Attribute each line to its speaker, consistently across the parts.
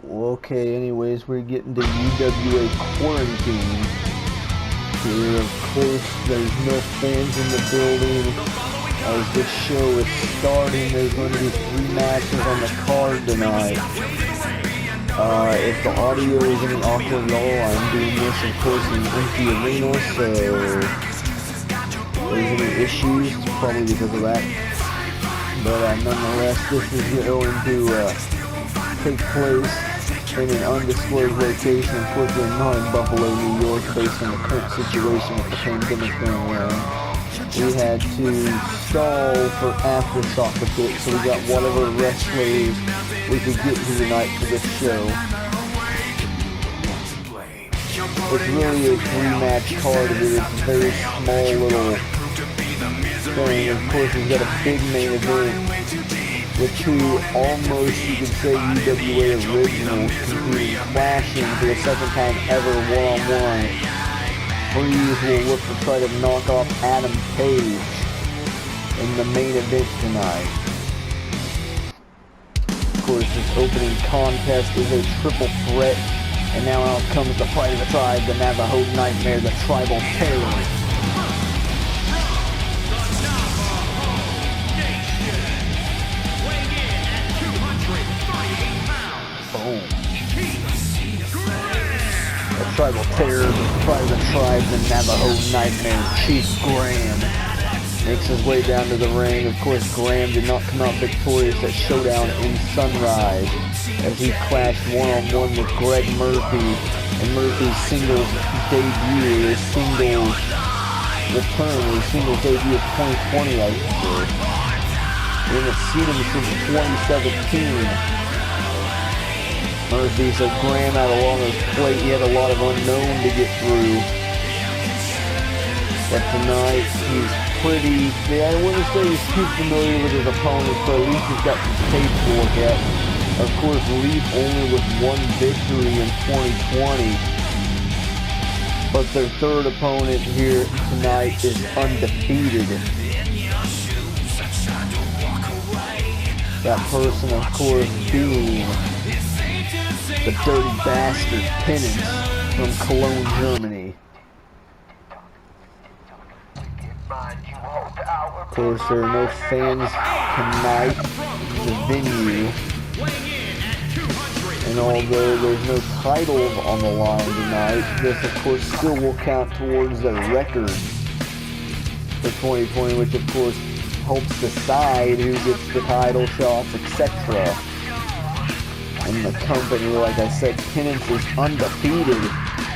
Speaker 1: Okay, anyways, we're getting to UWA quarantine. Here, of course, there's no fans in the building. As this show is starting, there's going to be 3 matches on the card tonight. If the audio is any awkward at all, I'm doing this, of course, in an empty arena, so if there's any issues, it's probably because of that. But nonetheless, this is going to take place in an undisclosed location, unfortunately not in Buffalo, New York, based on the current situation with the pandemic going around. We had to stall for Aftershock a bit, so we got whatever wrestlers we could get here tonight for this show. It's really a 3-match card, it's a very small little thing. Of course, we've got a big main event with 2 almost, you could say, UWA originals competing, clashing for the 2nd time ever one-on-one. Breeze will look to try to knock off Adam Page in the main event tonight. Of course, this opening contest is a triple threat, and now out comes the fight of the tribe, the Navajo Nightmare, the Tribal Terror. The Tribal Terror, the Pride of the Tribe, the Navajo Nightmare, Chief Graham makes his way down to the ring. Of course, Graham did not come out victorious at Showdown in Sunrise, as he clashed one-on-one with Greg Murphy, and Murphy's singles debut, his singles return, his singles debut of 2020, I think. We haven't seen him since 2017. Murphy said Graham had a lot on his plate. He had a lot of unknown to get through. But tonight, he's pretty, I wouldn't say he's too familiar with his opponents, but at least he's got some tape to look at. Of course, Leaf only with 1 victory in 2020. But their 3rd opponent here tonight is undefeated. That person, of course, being the Dirty Bastard Penance from Cologne, Germany. Of course, there are no fans tonight at the venue. And although there's no title on the line tonight, this, of course, still will count towards their record for 2020, which, of course, helps decide who gets the title shots, etc. And the company, like I said, Penance is undefeated.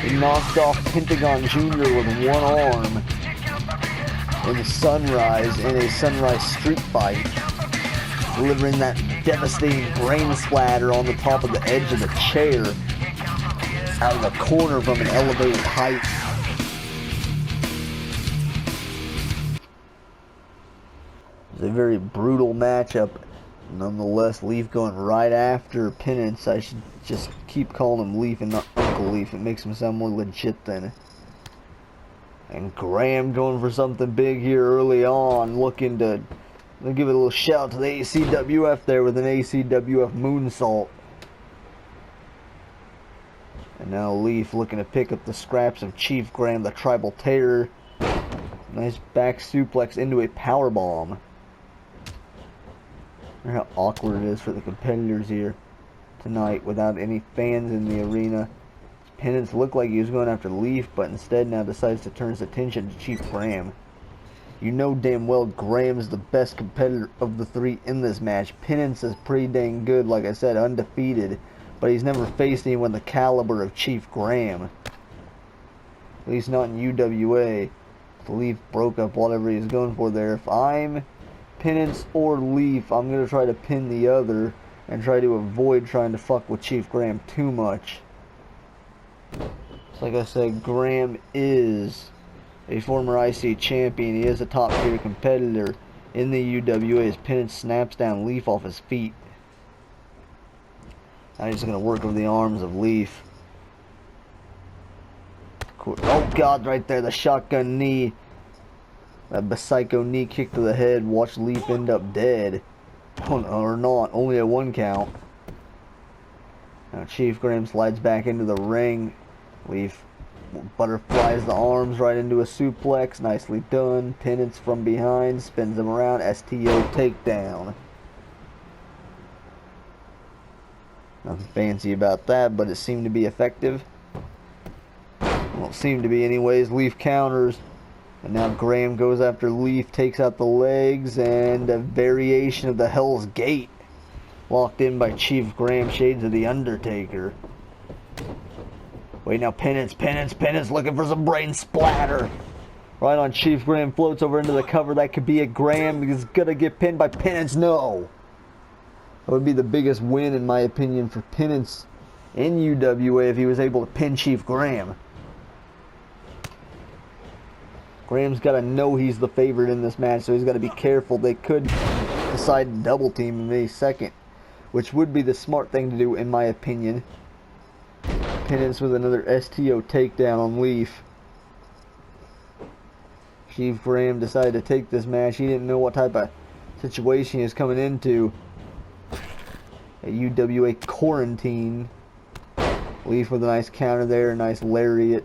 Speaker 1: He knocked off Pentagon Jr. with 1 arm in Sunrise, in a Sunrise street fight, delivering that devastating brain splatter on the top of the edge of the chair, out of the corner from an elevated height. It's a very brutal matchup. Nonetheless, Leaf going right after Penance. I should just keep calling him Leaf and not Uncle Leaf. It makes him sound more legit then. And Graham going for something big here early on, looking to give it a little shout to the ACWF there with an ACWF moonsault. And now Leaf looking to pick up the scraps of Chief Graham, the Tribal Terror. Nice back suplex into a powerbomb. How awkward it is for the competitors here tonight without any fans in the arena. Penance looked like he was going after Leaf, but instead now decides to turn his attention to Chief Graham. You know damn well Graham's the best competitor of the 3 in this match. Penance is pretty dang good, like I said, undefeated, but he's never faced anyone the caliber of Chief Graham. At least not in UWA. Leaf broke up whatever he was going for there. If I'm Penance or Leaf, I'm going to try to pin the other and try to avoid trying to fuck with Chief Graham too much. So like I said, Graham is a former IC champion. He is a top tier competitor in the UWA as Penance snaps down Leaf off his feet. Now he's going to work over the arms of Leaf. Oh God, right there, the shotgun knee. That psycho knee kick to the head. Watch Leaf end up dead. Oh, or not, only a 1 count. Now Chief Graham slides back into the ring. Leaf butterflies the arms right into a suplex. Nicely done. Penance from behind. Spins him around. STO takedown. Nothing fancy about that, but it seemed to be effective. Well, it seemed to be anyways. Leaf counters. And now Graham goes after Leaf, takes out the legs, and a variation of the Hell's Gate. Locked in by Chief Graham, shades of the Undertaker. Wait, now Penance looking for some brain splatter. Right on Chief Graham, floats over into the cover. That could be a Graham. He's gonna get pinned by Penance. No. That would be the biggest win, in my opinion, for Penance in UWA if he was able to pin Chief Graham. Graham's got to know he's the favorite in this match, so he's got to be careful. They could decide to double team him any second, which would be the smart thing to do, in my opinion. Penance with another STO takedown on Leaf. Chief Graham decided to take this match. He didn't know what type of situation he was coming into. A UWA quarantine. Leaf with a nice counter there, a nice lariat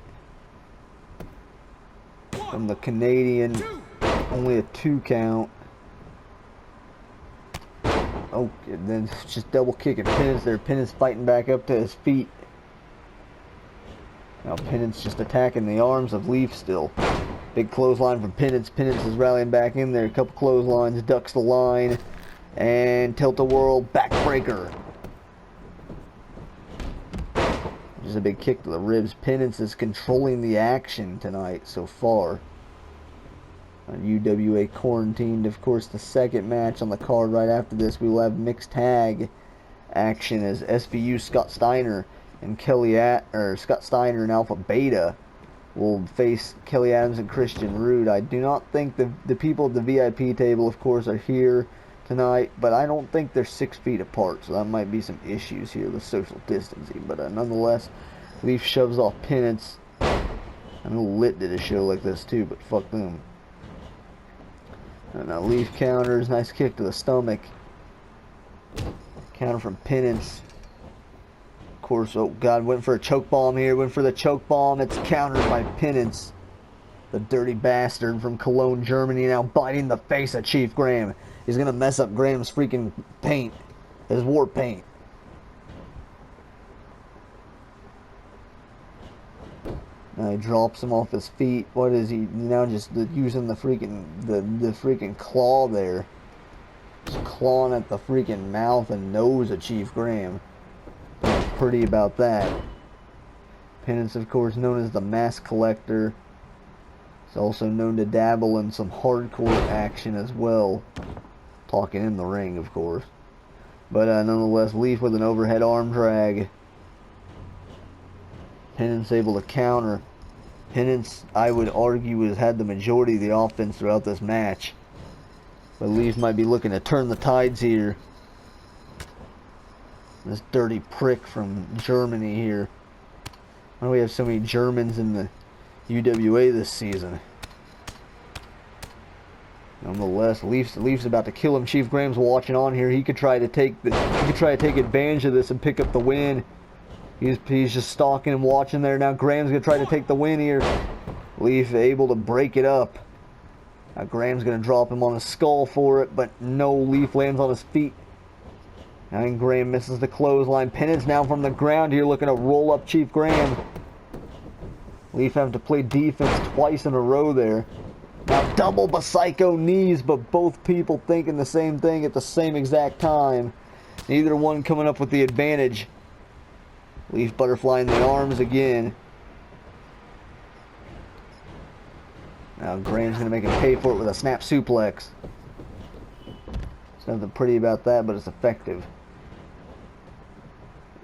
Speaker 1: from the Canadian. Only a 2 count. Oh, and then just double kicking Penance there. Penance fighting back up to his feet. Now Penance just attacking the arms of Leaf still. Big clothesline from Penance. Penance is rallying back in there. A couple clotheslines, ducks the line. And tilt-a-whirl backbreaker. Just a big kick to the ribs. Penance is controlling the action tonight so far. UWA quarantined. Of course, the second match on the card right after this, we will have mixed tag action as SVU Scott Steiner and Scott Steiner and Alpha Beta will face Kelly Adams and Christian Rude. I do not think the people at the VIP table, of course, are here tonight, but I don't think they're 6 feet apart, so that might be some issues here with social distancing. But nonetheless, Leaf shoves off Penance. I know Lit did a show like this too, but fuck them. And now Leaf counters, nice kick to the stomach. Counter from Penance. Of course, oh god, went for a choke bomb here, went for the choke bomb. It's countered by Penance. The dirty bastard from Cologne, Germany, now biting the face of Chief Graham. He's gonna mess up Graham's freaking paint. His war paint. Now he drops him off his feet. What is he now? Just using the freaking claw there. Just clawing at the freaking mouth and nose of Chief Graham. Pretty about that. Penance, of course, known as the Mask Collector. He's also known to dabble in some hardcore action as well. Talking in the ring, of course. But nonetheless, Leaf with an overhead arm drag. Penance able to counter. Penance, I would argue, has had the majority of the offense throughout this match. But Leaf might be looking to turn the tides here. This dirty prick from Germany here. Why do we have so many Germans in the UWA this season? Nonetheless, Leaf's about to kill him. Chief Graham's watching on here. He could try to take advantage of this and pick up the win. He's just stalking and watching there. Now Graham's gonna try to take the win here. Leaf able to break it up. Now Graham's gonna drop him on his skull for it, but no, Leaf lands on his feet. And Graham misses the clothesline. Penance now from the ground here looking to roll up Chief Graham. Leaf having to play defense twice in a row there. Now double Psycho knees, but both people thinking the same thing at the same exact time. Neither one coming up with the advantage. Leaf butterflying the arms again. Now Graham's going to make him pay for it with a snap suplex. There's nothing pretty about that, but it's effective.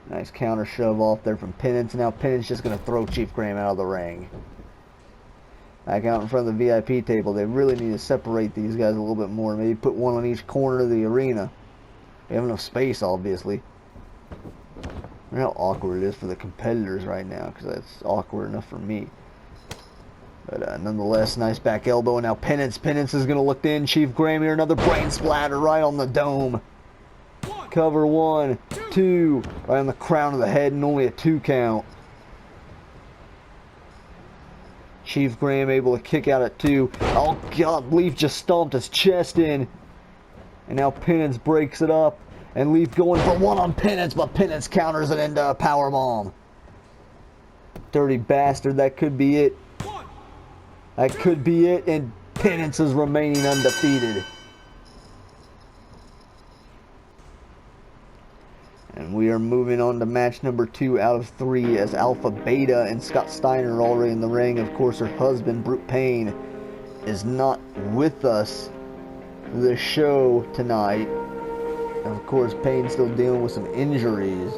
Speaker 1: Nice counter shove off there from Penance. Now Penance just going to throw Chief Graham out of the ring. Back out in front of the VIP table. They really need to separate these guys a little bit more. Maybe put one on each corner of the arena. They have enough space, obviously. I wonder how awkward it is for the competitors right now, because that's awkward enough for me. But nonetheless, nice back elbow. And now Penance is going to look in. Chief Graham here, another brain splatter right on the dome.
Speaker 2: 1,
Speaker 1: Cover 1, 2. Right on the crown of the head and only a 2 count. Chief Graham able to kick out at 2. Oh God, Leaf just stomped his chest in. And now Penance breaks it up. And Leaf going for 1 on Penance, but Penance counters it into a powerbomb. Dirty bastard, that could be it. That could be it, and Penance is remaining undefeated. And we are moving on to match number 2 out of 3 as Alpha Beta and Scott Steiner are already in the ring. Of course, her husband, Brute Payne, is not with us for the show tonight. And of course, Payne's still dealing with some injuries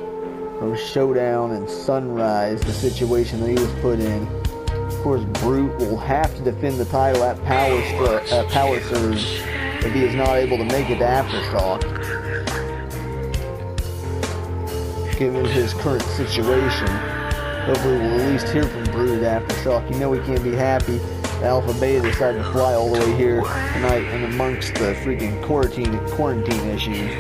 Speaker 1: from Showdown and Sunrise, the situation that he was put in. Of course, Brute will have to defend the title at Power Surge if he is not able to make it to Aftershock. Given his current situation, hopefully we'll at least hear from Brute at Aftershock. You know he can't be happy. Alpha Beta decided to fly all the way here tonight and amongst the freaking quarantine issues.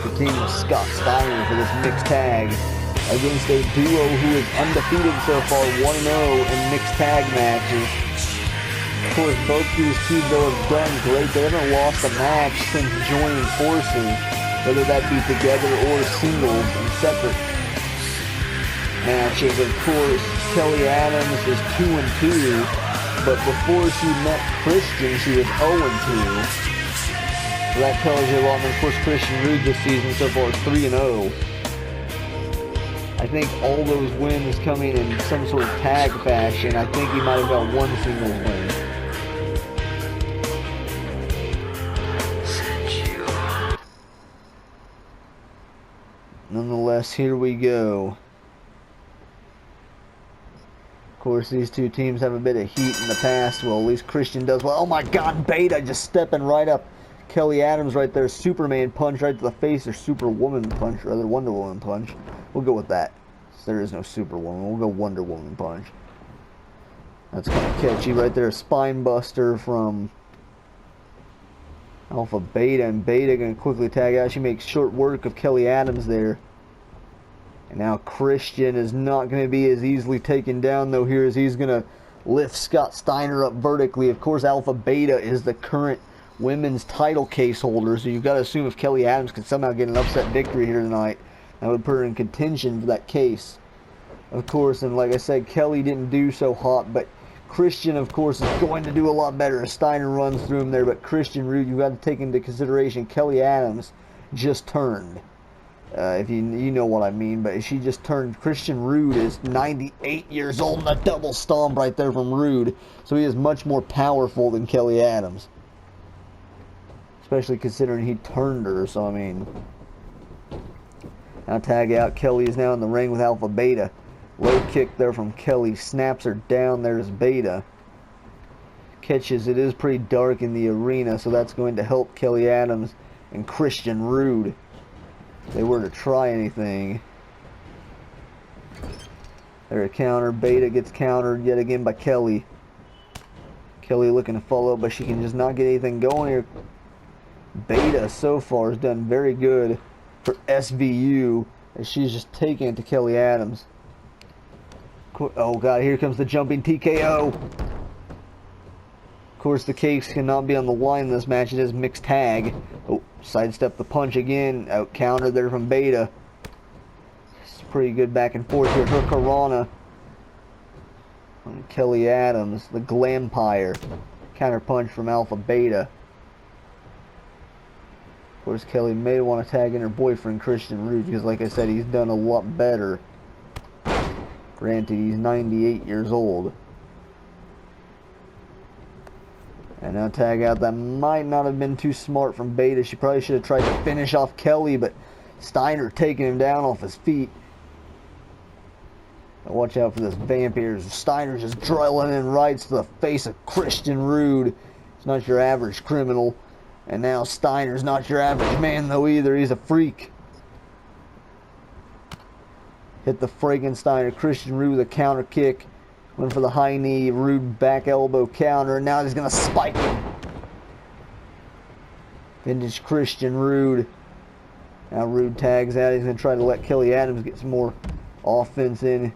Speaker 1: The team of Scott Steiner for this mixed tag against a duo who is undefeated so far, 1-0 in mixed tag matches. Of course, both these teams though have done great. They haven't lost a match since joining forces, whether that be together or singles and separate matches. Of course, Kelly Adams is 2-2, but before she met Christian, she was 0-2. So that tells you a lot. And of course, Christian Rude this season so far is 3-0. I think all those wins coming in some sort of tag fashion. I think he might have got 1 singles win. Nonetheless, here we go. Of course, these two teams have a bit of heat in the past. Well, at least Christian does well. Oh my God, Beta just stepping right up. Kelly Adams right there, Superman punch right to the face, or Superwoman punch, or rather Wonder Woman punch. We'll go with that. There is no Superwoman. We'll go Wonder Woman punch. That's kind of catchy right there. Spine buster from Alpha Beta, and Beta going to quickly tag out. She makes short work of Kelly Adams there. And now Christian is not going to be as easily taken down, though, here as he's going to lift Scott Steiner up vertically. Of course, Alpha Beta is the current women's title case holder, so you've got to assume if Kelly Adams can somehow get an upset victory here tonight, that would put her in contention for that case. Of course, and like I said, Kelly didn't do so hot, but Christian, of course, is going to do a lot better as Steiner runs through him there. But Christian Rude, you've got to take into consideration Kelly Adams just turned. If you know what I mean, but she just turned. Christian Rude is 98 years old, and a double stomp right there from Rude. So he is much more powerful than Kelly Adams. Especially considering he turned her, so I mean. Now tag out. Kelly is now in the ring with Alpha Beta. Low kick there from Kelly. Snaps her down. There's Beta. Catches. It is pretty dark in the arena, so that's going to help Kelly Adams and Christian Rude. If they were to try anything. There a counter. Beta gets countered yet again by Kelly. Kelly looking to follow, but she can just not get anything going here. Beta so far has done very good for SVU as she's just taking it to Kelly Adams. Oh God, here comes the jumping TKO. Of course, the case cannot be on the line in this match. It is mixed tag. Oh, sidestep the punch again. Out counter there from Beta. It's pretty good back and forth here. Hurricanrana on Kelly Adams, the Glampire. Counter punch from Alpha Beta. Of course, Kelly may want to tag in her boyfriend, Christian Rude, because like I said, he's done a lot better. Granted, he's 98 years old. And now tag out. That might not have been too smart from Beta. She probably should have tried to finish off Kelly, but Steiner taking him down off his feet. Now watch out for this vamp here. Steiner's just drilling in rights to the face of Christian Rude. He's not your average criminal. And now Steiner's not your average man, though, either. He's a freak. Hit the Frankensteiner. Christian Rude with a counter kick. Went for the high knee. Rude back elbow counter. And now he's going to spike him. Vintage Christian Rude. Now Rude tags out. He's going to try to let Kelly Adams get some more offense in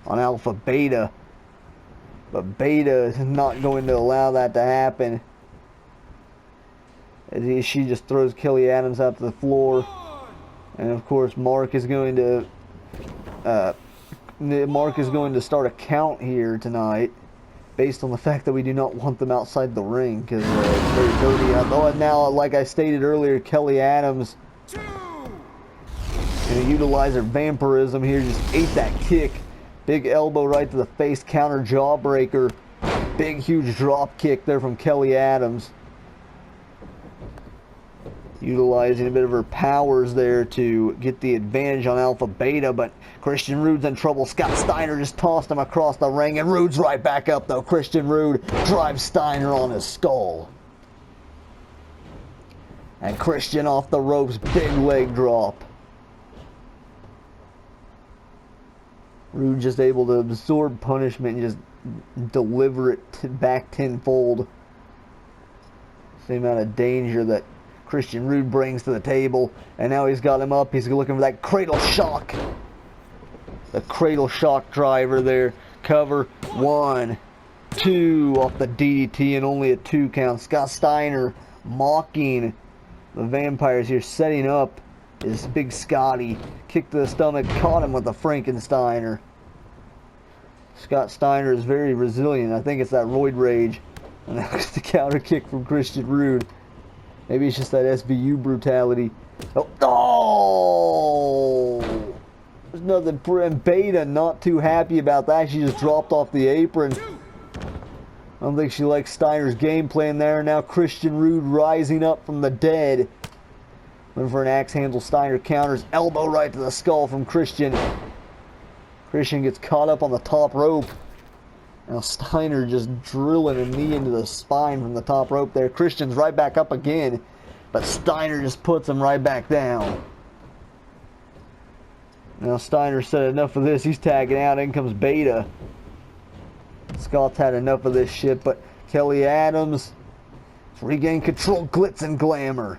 Speaker 1: on Alpha Beta. But Beta is not going to allow that to happen. As she just throws Kelly Adams out to the floor. And of course Mark is going to start a count here tonight, based on the fact that we do not want them outside the ring, because it's very dirty. Although now, like I stated earlier, Kelly Adams going to utilize her vampirism here. Just ate that kick. Big elbow right to the face, counter jawbreaker. Big huge drop kick there from Kelly Adams. Utilizing a bit of her powers there to get the advantage on Alpha Beta, but Christian Rude's in trouble. Scott Steiner just tossed him across the ring, and Rude's right back up though. Christian Rude drives Steiner on his skull. And Christian off the ropes, big leg drop. Rude just able to absorb punishment and just deliver it back tenfold. Same amount of danger that Christian Rude brings to the table. And now he's got him up. He's looking for that cradle shock. The cradle shock driver there. Cover. 1, 2 off the DDT, and only a 2 count. Scott Steiner mocking the Vampires here, setting up is Big Scotty. Kick to the stomach, caught him with the Frankensteiner. Scott Steiner is very resilient. I think it's that roid rage. And that was the counter kick from Christian Rude. Maybe it's just that SVU brutality. Oh! There's nothing. And Beta not too happy about that. She just dropped off the apron. I don't think she likes Steiner's game plan there. Now Christian Rude rising up from the dead. Looking for an axe handle. Steiner counters. Elbow right to the skull from Christian. Christian gets caught up on the top rope. Now Steiner just drilling a knee into the spine from the top rope there. Christian's right back up again, but Steiner just puts him right back down. Now Steiner said enough of this. He's tagging out. In comes Beta. Scott's had enough of this shit, but Kelly Adams regain control. Glitz and Glamour.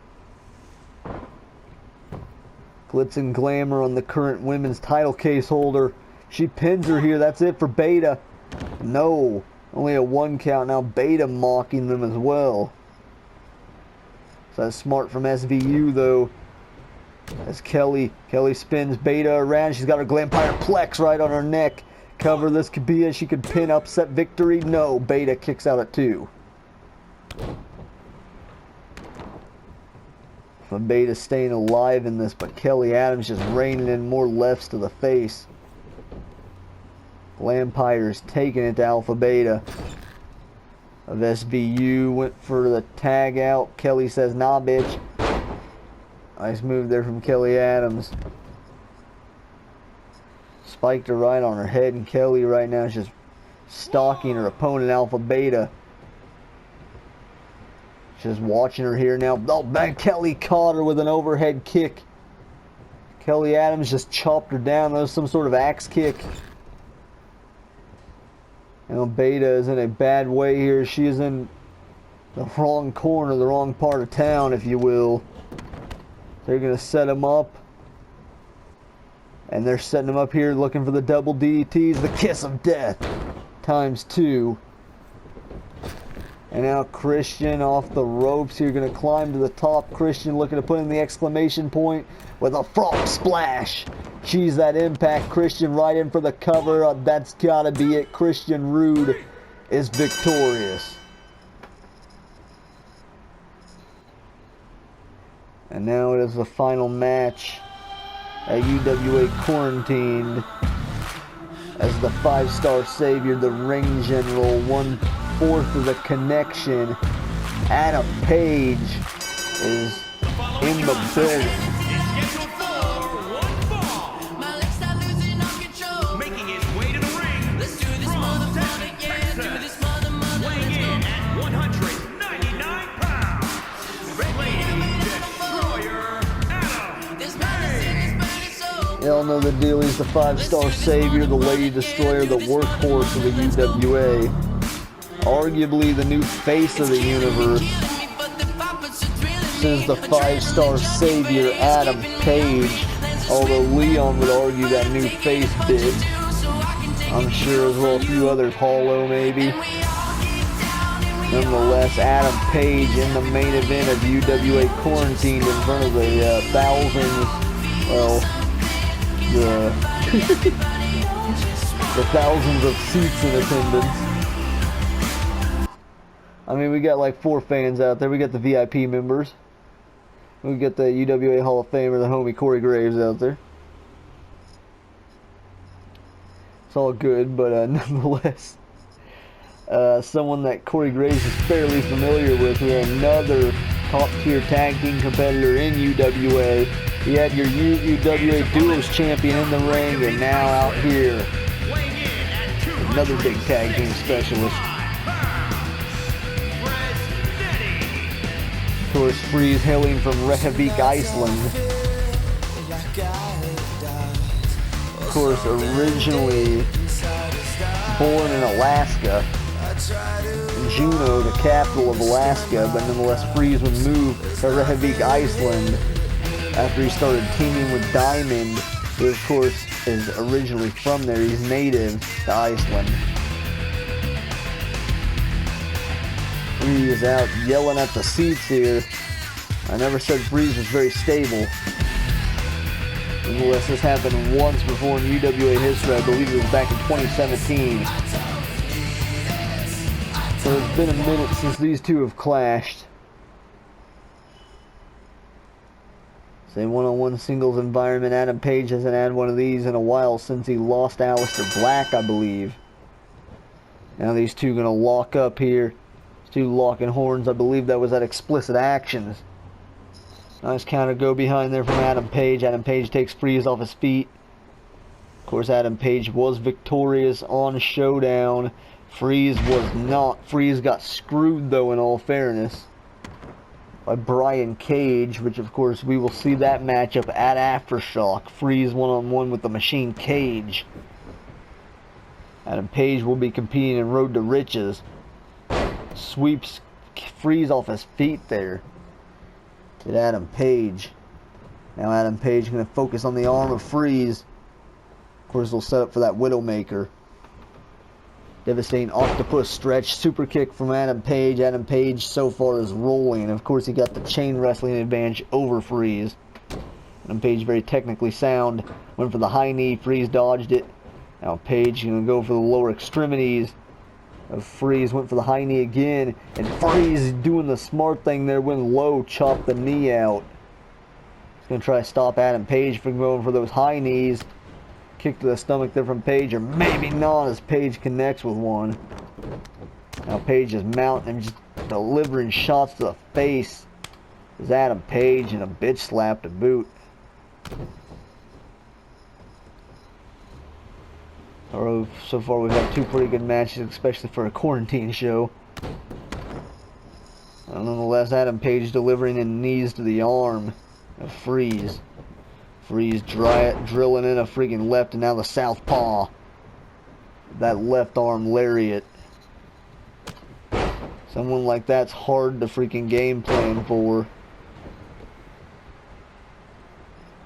Speaker 1: Glitz and Glamour on the current women's title case holder. She pins her here. That's it for Beta. No, only a 1 count. Now Beta mocking them as well. So that's smart from SVU though. As Kelly spins Beta around. She's got her Glampire Plex right on her neck. Cover. This could be it. She could pin, upset victory. No, Beta kicks out at 2. From Beta staying alive in this, but Kelly Adams just raining in more lefts to the face. Lampire's taking it to Alpha Beta of SVU. Went for the tag out. Kelly says, nah, bitch. Nice move there from Kelly Adams. Spiked her right on her head, and Kelly right now is just stalking her opponent, Alpha Beta. Just watching her here now. Oh, man, Kelly caught her with an overhead kick. Kelly Adams just chopped her down. That was some sort of axe kick. Now Beta is in a bad way here. She is in the wrong corner, the wrong part of town, if you will. They're going to set him up. And they're setting him up here looking for the double DDTs. The kiss of death times 2. And now Christian off the ropes here, going to climb to the top. Christian looking to put in the exclamation point with a frog splash. She's that impact. Christian right in for the cover. That's got to be it. Christian Rude is victorious. And now it is the final match at UWA Quarantined. As the 5-star savior, the ring general, 1/4 of the connection, Adam Page is in the building.
Speaker 2: Making his way to the ring from Texas, weighing in at 199 pounds, Lady Destroyer Adam Page.
Speaker 1: Y'all know the deal. He's the 5-star savior, the Lady Destroyer, the workhorse of the UWA. Arguably the new face of the universe. versus the 5-star savior, Adam Page. Although Leon would argue that new face bit. I'm sure as well a few others, Hollow maybe. Nonetheless, Adam Page in the main event of UWA Quarantined in front of the thousands, well, the thousands of seats in attendance. I mean, we got like 4 fans out there. We got the VIP members. We got the UWA Hall of Famer, the homie Corey Graves out there. It's all good, but nonetheless, someone that Corey Graves is fairly familiar with, another top-tier tag team competitor in UWA. You had your UWA Duos champion in the ring, and now out here, another big tag team specialist. Of course, Freeze hailing from Reykjavik, Iceland. Of course, originally born in Alaska, Juneau, the capital of Alaska, but nonetheless Freeze would move to Reykjavik, Iceland after he started teaming with Diamond, who of course is originally from there. He's native to Iceland. Freeze out yelling at the seats here. I never said Freeze was very stable. Nonetheless, this happened once before in UWA history. I believe it was back in 2017. So it's been a minute since these two have clashed. Say one-on-one singles environment. Adam Page hasn't had one of these in a while since he lost Aleister Black, I believe. Now these two going to lock up here. Two locking horns. I believe that was at Explicit Actions. Nice counter go behind there from Adam Page. Adam Page takes Freeze off his feet. Of course, Adam Page was victorious on Showdown. Freeze was not. Freeze got screwed, though, in all fairness, by Brian Cage, which, of course, we will see that matchup at Aftershock. Freeze one-on-one with the Machine Cage. Adam Page will be competing in Road to Riches. Sweeps Freeze off his feet there. Get Adam Page. Now Adam Page going to focus on the arm of Freeze. Of course, they'll set up for that Widowmaker. Devastating octopus stretch. Super kick from Adam Page. Adam Page so far is rolling. Of course, he got the chain wrestling advantage over Freeze. Adam Page very technically sound. Went for the high knee. Freeze dodged it. Now Page going to go for the lower extremities. Freeze went for the high knee again, and Freeze doing the smart thing there, went low, chopped the knee out. He's going to try to stop Adam Page from going for those high knees. Kick to the stomach there from Page, or maybe not, as Page connects with one. Now Page is mounting and just delivering shots to the face. There's Adam Page and a bitch slap to boot. So far we've had 2 pretty good matches, especially for a quarantine show. And nonetheless, Adam Page delivering in knees to the arm of Freeze. Freeze drilling in a freaking left, and now the southpaw. That left arm lariat. Someone like that's hard to freaking game plan for.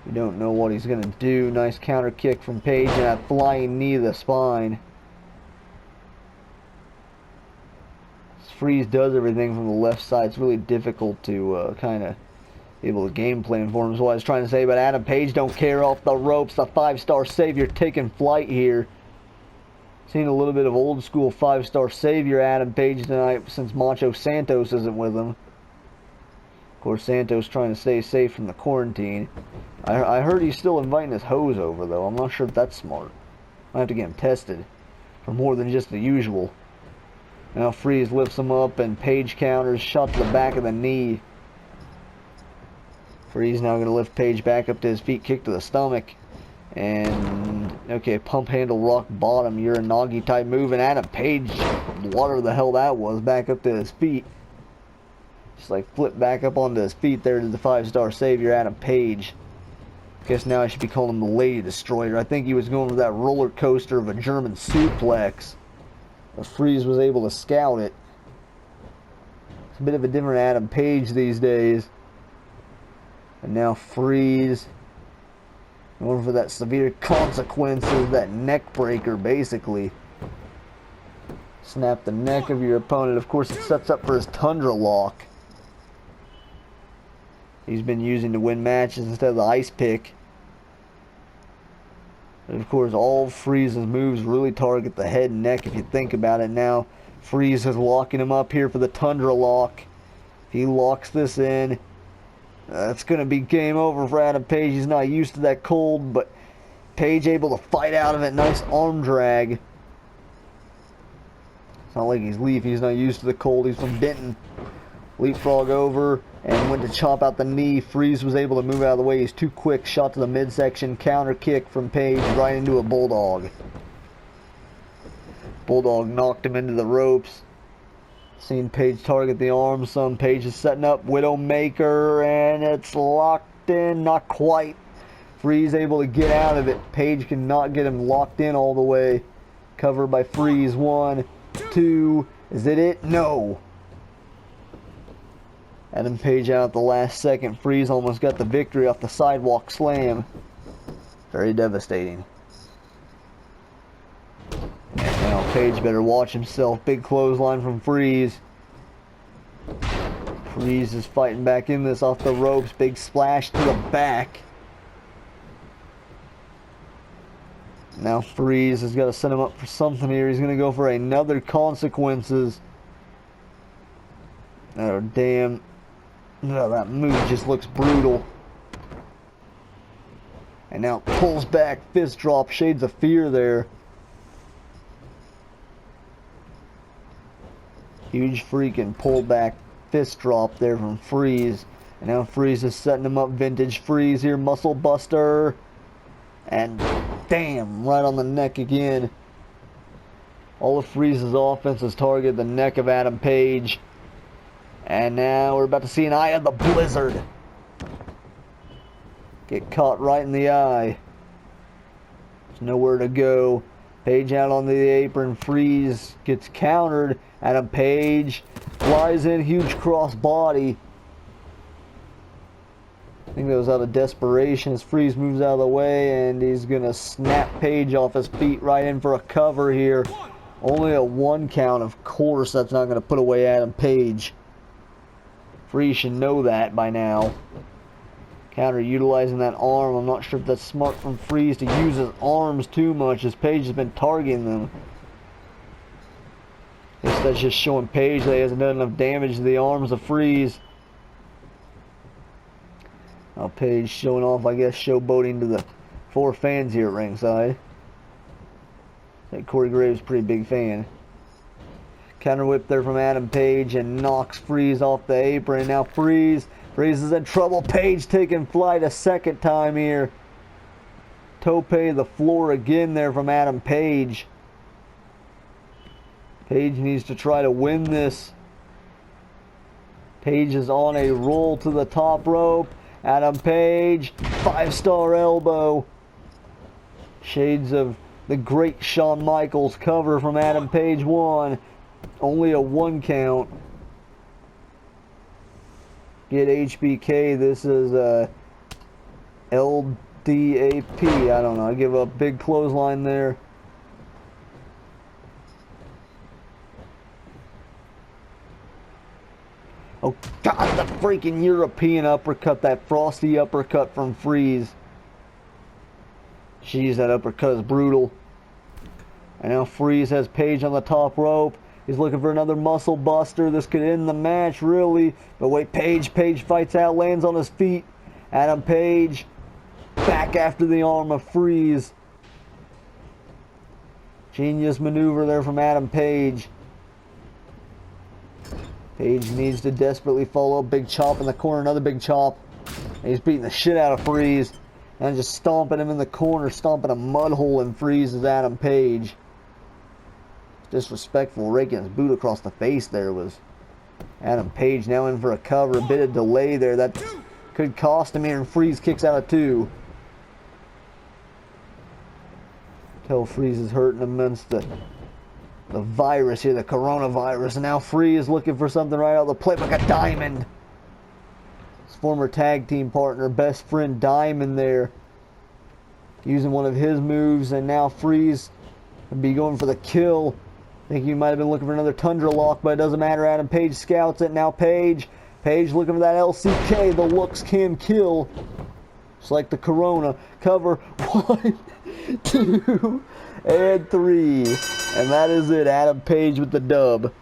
Speaker 1: We don't know what he's going to do. Nice counter kick from Page and that flying knee to the spine. Freeze does everything from the left side. It's really difficult to kind of be able to game plan for him. That's what I was trying to say. But Adam Page don't care off the ropes. The 5-star savior taking flight here. Seen a little bit of old school 5-star savior Adam Page tonight since Macho Santos isn't with him. Of course, Santos trying to stay safe from the quarantine. I heard he's still inviting his hoes over, though. I'm not sure if that's smart. I have to get him tested for more than just the usual. Now Freeze lifts him up, and Page counters, shot to the back of the knee. Freeze now going to lift Page back up to his feet, kick to the stomach. And, okay, pump handle rock bottom, Uranagi type move, and Adam Page, whatever the hell that was, back up to his feet. Just like flip back up onto his feet there to the 5-star savior, Adam Page. Guess now I should be calling him the Lady Destroyer. I think he was going for that roller coaster of a German suplex. But Freeze was able to scout it. It's a bit of a different Adam Page these days. And now Freeze. Going for that severe consequences, that neck breaker, basically. Snap the neck of your opponent. Of course, it sets up for his Tundra lock. He's been using to win matches instead of the ice pick. And of course, all Freeze's moves really target the head and neck if you think about it. Now, Freeze is locking him up here for the Tundra lock. If he locks this in, it's going to be game over for Adam Page. He's not used to that cold, but Page able to fight out of it. Nice arm drag. It's not like he's Leaf. He's not used to the cold. He's from Denton. Leapfrog over and went to chop out the knee. Freeze was able to move out of the way. He's too quick. Shot to the midsection. Counter kick from Page right into a Bulldog. Bulldog knocked him into the ropes. Seen Page target the arm some. Page is setting up Widowmaker, and it's locked in. Not quite. Freeze able to get out of it. Page cannot get him locked in all the way. Covered by Freeze. 1, 2. Is it? No. Adam Page out at the last second. Freeze almost got the victory off the sidewalk slam. Very devastating. And now Page better watch himself. Big clothesline from Freeze. Freeze is fighting back in this off the ropes. Big splash to the back. Now Freeze has got to set him up for something here. He's going to go for another consequences. Oh, damn. Oh, that move just looks brutal. And now pulls back, fist drop, shades of fear there. Huge freaking pullback fist drop there from Freeze. And now Freeze is setting him up. Vintage Freeze here, muscle buster. And damn, right on the neck again. All of Freeze's offense is targeted the neck of Adam Page. And now we're about to see an Eye of the Blizzard. Get caught right in the eye. There's nowhere to go. Page out on the apron. Freeze gets countered. Adam Page flies in. Huge cross body. I think that was out of desperation as Freeze moves out of the way. And he's going to snap Page off his feet right in for a cover here. Only a 1 count. Of course, that's not going to put away Adam Page. Freeze should know that by now. Counter utilizing that arm. I'm not sure if that's smart from Freeze to use his arms too much as Page has been targeting them. I guess that's just showing Page that he hasn't done enough damage to the arms of Freeze. Now Page showing off, I guess, showboating to the 4 fans here at ringside. I think Corey Graves is a pretty big fan. Counter whip there from Adam Page and knocks Freeze off the apron. Now Freeze is in trouble. Page taking flight a second time here. Tope the floor again there from Adam Page. Page needs to try to win this. Page is on a roll to the top rope. Adam Page, 5-star elbow. Shades of the great Shawn Michaels cover from Adam Page. 1. Only a 1 count. Get HBK. This is LDAP. I don't know. I give up. Big clothesline there. Oh, God, the freaking European uppercut. That frosty uppercut from Freeze. Jeez, that uppercut is brutal. And now Freeze has Page on the top rope. He's looking for another muscle buster. This could end the match, really. But wait, Page fights out, lands on his feet. Adam Page back after the arm of Freeze. Genius maneuver there from Adam Page. Page needs to desperately follow up. Big chop in the corner, another big chop. And he's beating the shit out of Freeze. And just stomping him in the corner, stomping a mud hole in Freeze is Adam Page. Disrespectful, raking his boot across the face there was Adam Page. Now in for a cover, a bit of delay there. That could cost him here, and Freeze kicks out of 2. Tell Freeze is hurting amongst the virus here, the coronavirus. And now Freeze is looking for something right out of the plate like a diamond. His former tag team partner, best friend Diamond there, using one of his moves, and now Freeze would be going for the kill. I think he might have been looking for another Tundra lock, but it doesn't matter. Adam Page scouts it. Now Page looking for that LCK. The looks can kill. Just like the Corona. Cover 1, 2, and 3. And that is it. Adam Page with the dub.